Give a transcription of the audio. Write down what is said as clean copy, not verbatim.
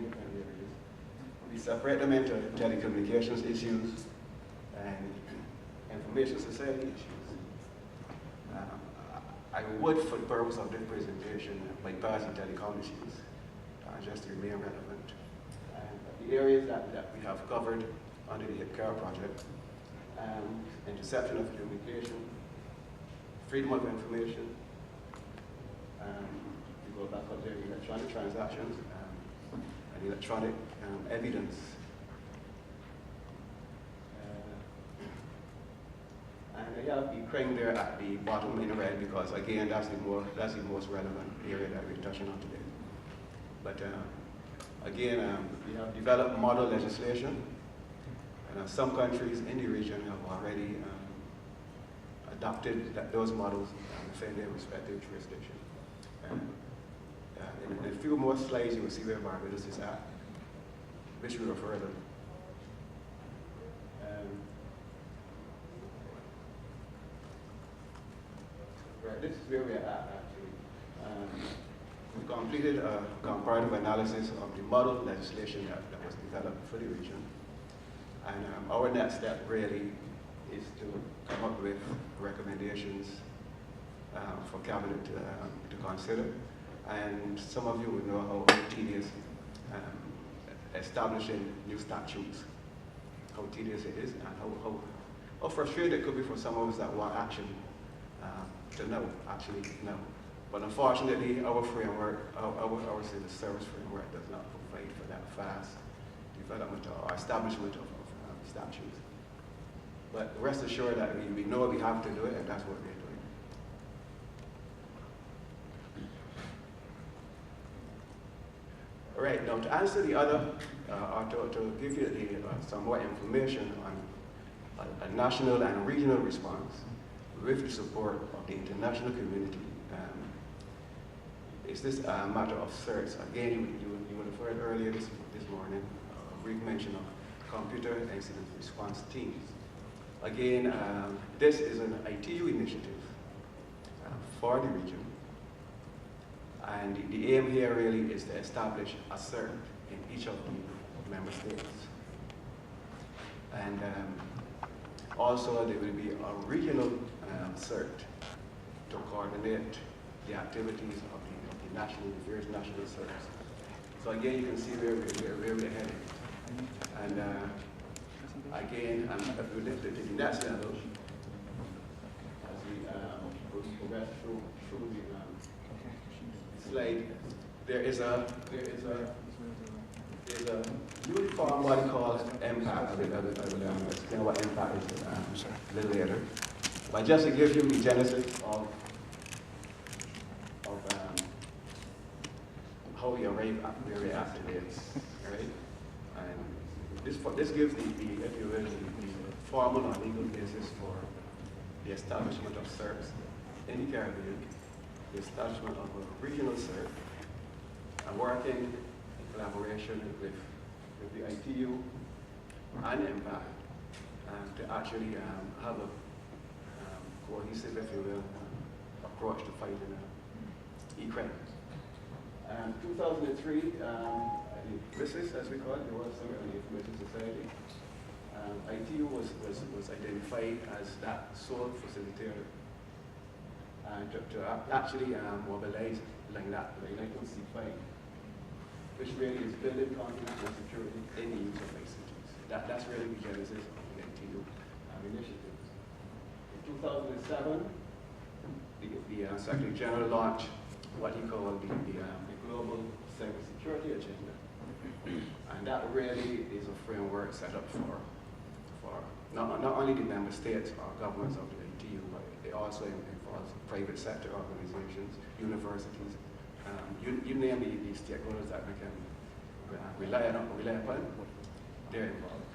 different areas. We separate them into telecommunications issues and information society issues. I would, for the purpose of this presentation, bypass the telecom issues, just to remain relevant. And the areas that we have covered under the HIPCAR project, interception of communication, freedom of information, we go back up there, electronic transactions, and electronic evidence. And I have Ukraine there at the bottom in red because, again, that's the most relevant area that we're touching on today. But again, we have developed model legislation, and some countries in the region have already adopted those models within their respective jurisdiction. In a few more slides, you will see where Barbados is at, which we refer to. This is where we're at, actually. We completed a comparative analysis of the model legislation that was developed for the region. And our next step really is to come up with recommendations for Cabinet to consider. And some of you would know how tedious establishing new statutes, how tedious it is, and how frustrating it could be for some of us that want action to actually know. But unfortunately, our framework, our civil service framework does not provide for that fast development or establishment of statutes. But rest assured that we know we have to do it, and that's what we're doing. All right, now to answer the other, or to give you some more information on a national and regional response with the support of the international community, is this matter of CERTs. Again, you would have heard earlier this morning a brief mention of computer incident response teams. Again, this is an ITU initiative for the region. And the aim here really is to establish a CERT in each of the member states. And also there will be a regional CERT to coordinate the activities of the various national CERTs. So again, you can see where we're headed. And again, if we lift it to the next level, as we progress through the slide, there is a uniform body called impact. I will explain what impact is a little later. But just to give you the genesis of how we arrive at where we are today, right? And this gives if you will, the formal or legal basis for the establishment of CERTs in the Caribbean, the establishment of a regional CERT, and working in collaboration with the ITU and impact to actually have a cohesive, if you will, approach to fighting e-crime. 2003, WISIS, as we call it, the World Summit on the Information Society, ITU was identified as that sole facilitator, and to actually mobilize like that, like C5, which really is building confidence and security in the use of ICTs. That's really the genesis of the ITU initiative. In 2007, the Secretary General launched what he called the Global Cybersecurity Agenda. And that really is a framework set up for not only the member states or governments of the ITU, but it also involves private sector organizations, universities, you name the stakeholders that we can rely upon, they're involved.